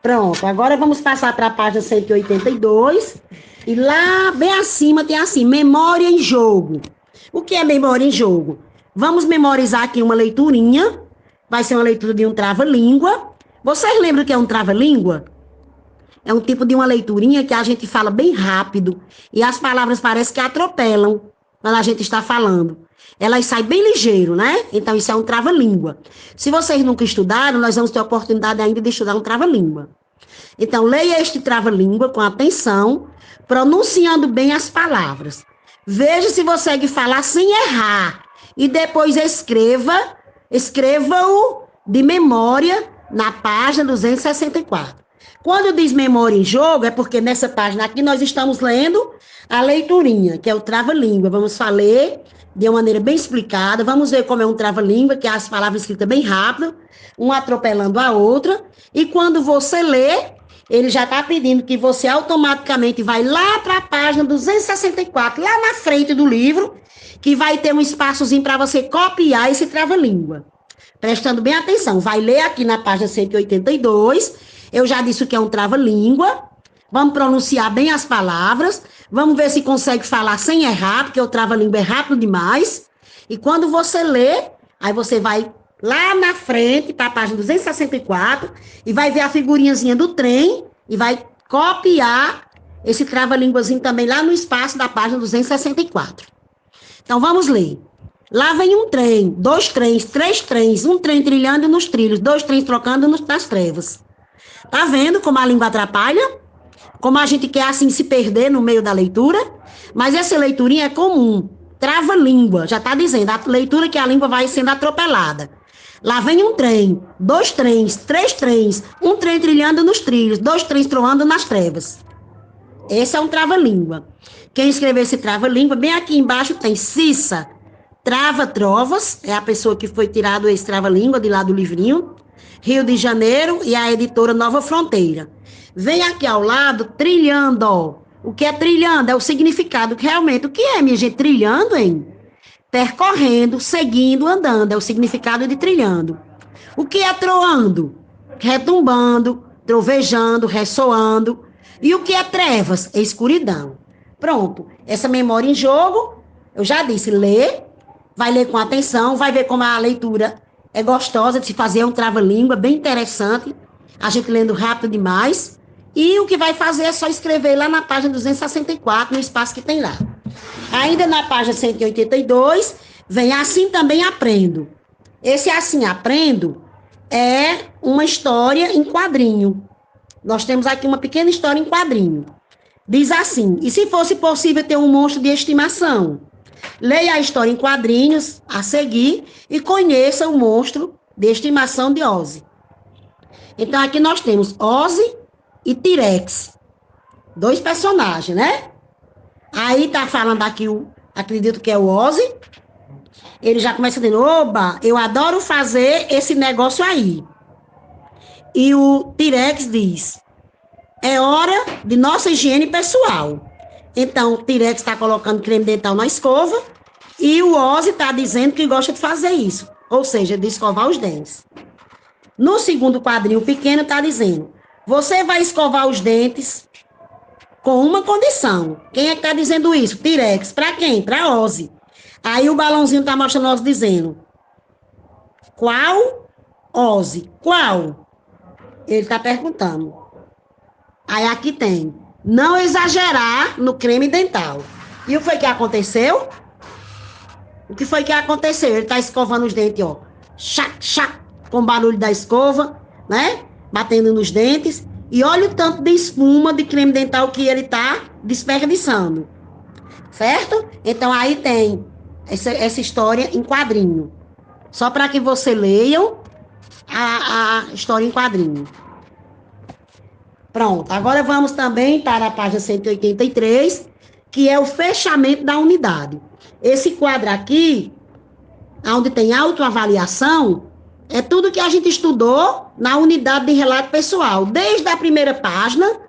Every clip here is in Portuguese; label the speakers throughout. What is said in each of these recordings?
Speaker 1: Pronto, agora vamos passar para a página 182. E lá, bem acima, tem assim, memória em jogo. O que é memória em jogo? Vamos memorizar aqui uma leiturinha. Vai ser uma leitura de um trava-língua. Vocês lembram o que é um trava-língua? É um tipo de uma leiturinha que a gente fala bem rápido. E as palavras parecem que atropelam quando a gente está falando. Elas saem bem ligeiro, né? Então, isso é um trava-língua. Se vocês nunca estudaram, nós vamos ter a oportunidade ainda de estudar um trava-língua. Então, leia este trava-língua com atenção, pronunciando bem as palavras. Veja se você consegue falar sem errar. E depois escreva-o de memória na página 264. Quando diz memória em jogo, é porque nessa página aqui nós estamos lendo a leiturinha, que é o trava-língua. Vamos ler de uma maneira bem explicada. Vamos ver como é um trava-língua, que é as palavras escritas bem rápido, uma atropelando a outra. E quando você lê, ele já está pedindo que você automaticamente vai lá para a página 264, lá na frente do livro, que vai ter um espaçozinho para você copiar esse trava-língua. Prestando bem atenção, vai ler aqui na página 182. Eu já disse o que é um trava-língua. Vamos pronunciar bem as palavras. Vamos ver se consegue falar sem errar, porque o trava-língua é rápido demais. E quando você lê, aí você vai lá na frente, para a página 264, e vai ver a figurinhazinha do trem, e vai copiar esse trava-línguazinho também lá no espaço da página 264. Então, vamos ler. Lá vem um trem, 2 trens, 3 trens, um trem trilhando nos trilhos, 2 trens trocando nas trevas. Tá vendo como a língua atrapalha? Como a gente quer, assim, se perder no meio da leitura? Mas essa leiturinha é comum. Trava-língua, já tá dizendo, a leitura que a língua vai sendo atropelada. Lá vem um trem, 2 trens, 3 trens, um trem trilhando nos trilhos, 2 trens troando nas trevas. Esse é um trava-língua. Quem escreveu esse trava-língua, bem aqui embaixo tem Cissa Trava-Trovas, é a pessoa que foi tirado esse trava-língua de lá do livrinho, Rio de Janeiro, e a editora Nova Fronteira. Vem aqui ao lado, trilhando. O que é trilhando? É o significado, realmente. O que é, minha gente? Trilhando, hein? Percorrendo, seguindo, andando. É o significado de trilhando. O que é troando? Retumbando, trovejando, ressoando. E o que é trevas? É escuridão. Pronto. Essa memória em jogo, eu já disse, lê, vai ler com atenção, vai ver como a leitura é gostosa de se fazer, é um trava-língua bem interessante, a gente lendo rápido demais. E o que vai fazer é só escrever lá na página 264, no espaço que tem lá. Ainda na página 182, vem Assim Também Aprendo. Esse Assim Aprendo é uma história em quadrinho. Nós temos aqui uma pequena história em quadrinho. Diz assim: e se fosse possível ter um monstro de estimação? Leia a história em quadrinhos a seguir e conheça o monstro de estimação de Ozzy. Então, aqui nós temos Ozzy e T-Rex. 2 personagens, né? Aí tá falando aqui, acredito que é o Ozzy. Ele já começa dizendo, oba, eu adoro fazer esse negócio aí. E o T-Rex diz, é hora de nossa higiene pessoal. Então, o T-Rex está colocando creme dental na escova e o Ozzy está dizendo que gosta de fazer isso. Ou seja, de escovar os dentes. No segundo quadrinho pequeno está dizendo, você vai escovar os dentes com uma condição. Quem é que está dizendo isso? T-Rex. Para quem? Para Ozzy. Aí o balãozinho está mostrando Ozzy dizendo, qual Ozzy? Qual? Ele está perguntando. Aí aqui tem, não exagerar no creme dental. E o que foi que aconteceu? O que foi que aconteceu? Ele está escovando os dentes, ó. Chac, chac, com o barulho da escova, né? Batendo nos dentes. E olha o tanto de espuma de creme dental que ele está desperdiçando. Certo? Então, aí tem essa história em quadrinho. Só para que você leiam a história em quadrinho. Pronto. Agora vamos também para a página 183, que é o fechamento da unidade. Esse quadro aqui, onde tem autoavaliação, é tudo que a gente estudou na unidade de relato pessoal. Desde a primeira página,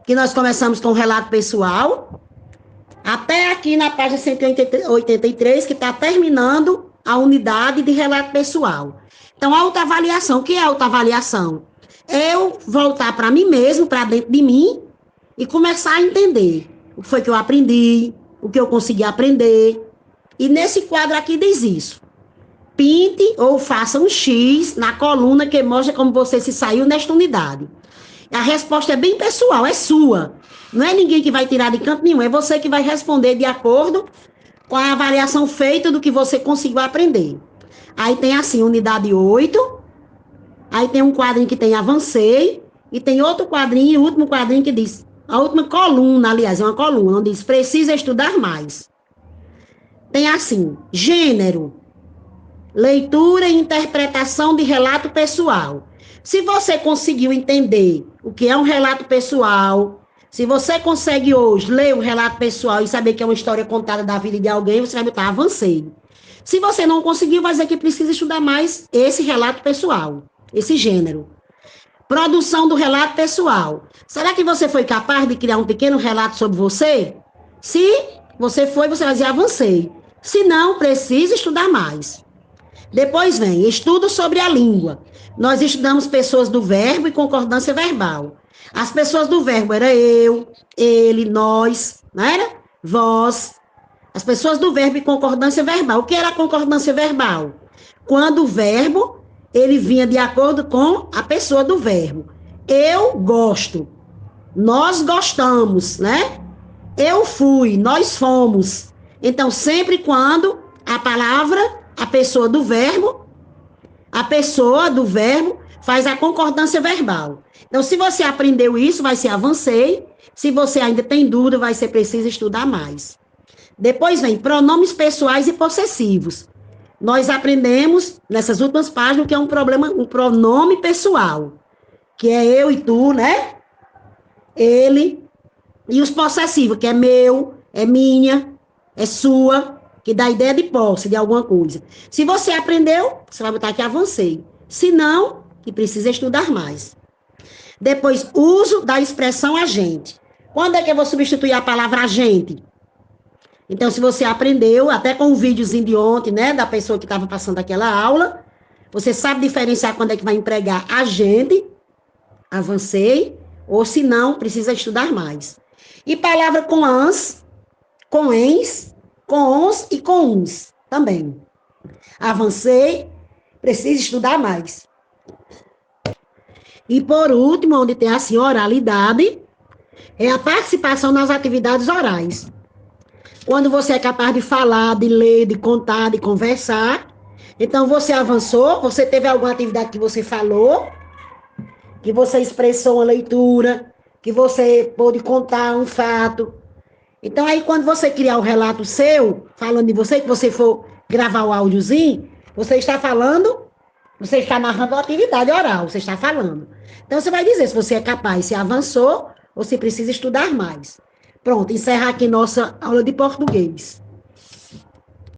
Speaker 1: que nós começamos com o relato pessoal, até aqui na página 183, que está terminando a unidade de relato pessoal. Então, autoavaliação. O que é autoavaliação? eu voltar para mim mesmo, para dentro de mim, e começar a entender o que foi que eu aprendi, o que eu consegui aprender. E nesse quadro aqui diz isso. Pinte ou faça um X na coluna que mostra como você se saiu nesta unidade. A resposta é bem pessoal, é sua. Não é ninguém que vai tirar de canto nenhum, é você que vai responder de acordo com a avaliação feita do que você conseguiu aprender. Aí tem assim, unidade 8, aí tem um quadrinho que tem avancei, e tem outro quadrinho, o último quadrinho que diz, a última coluna, aliás, é uma coluna, onde diz, precisa estudar mais. Tem assim, gênero, leitura e interpretação de relato pessoal. Se você conseguiu entender o que é um relato pessoal, se você consegue hoje ler um relato pessoal e saber que é uma história contada da vida de alguém, você vai botar avancei. Se você não conseguiu, vai dizer que precisa estudar mais esse relato pessoal, esse gênero. Produção do relato pessoal. Será que você foi capaz de criar um pequeno relato sobre você? Se você foi, você vai dizer avancei. Se não, precisa estudar mais. Depois vem estudo sobre a língua. Nós estudamos pessoas do verbo e concordância verbal. As pessoas do verbo era eu, ele, nós, não era? Vós. As pessoas do verbo e concordância verbal. O que era a concordância verbal? Quando o verbo, ele vinha de acordo com a pessoa do verbo. Eu gosto. Nós gostamos, né? Eu fui, nós fomos. Então, sempre quando a palavra, a pessoa do verbo faz a concordância verbal. Então, se você aprendeu isso, vai ser avancei. Se você ainda tem dúvida, vai ser preciso estudar mais. Depois vem pronomes pessoais e possessivos. Nós aprendemos nessas últimas páginas o que é um pronome pessoal, que é eu e tu, né? Ele. E os possessivos, que é meu, é minha, é sua, que dá ideia de posse de alguma coisa. Se você aprendeu, você vai botar aqui avancei. Se não, que precisa estudar mais. Depois, uso da expressão agente. Quando é que eu vou substituir a palavra agente? Então, se você aprendeu, até com o videozinho de ontem, né, da pessoa que estava passando aquela aula, você sabe diferenciar quando é que vai empregar agente, avancei, ou se não, precisa estudar mais. E palavra com ans, com ens, com ons e com uns também. Avancei, precisa estudar mais. E por último, onde tem assim, oralidade, é a participação nas atividades orais. Quando você é capaz de falar, de ler, de contar, de conversar, então você avançou, você teve alguma atividade que você falou, que você expressou uma leitura, que você pôde contar um fato. Então, aí, quando você criar o relato seu, falando de você, que você for gravar o áudiozinho, você está falando, você está narrando a atividade oral, você está falando. Então, você vai dizer se você é capaz, se avançou ou se precisa estudar mais. Pronto, encerrar aqui nossa aula de português.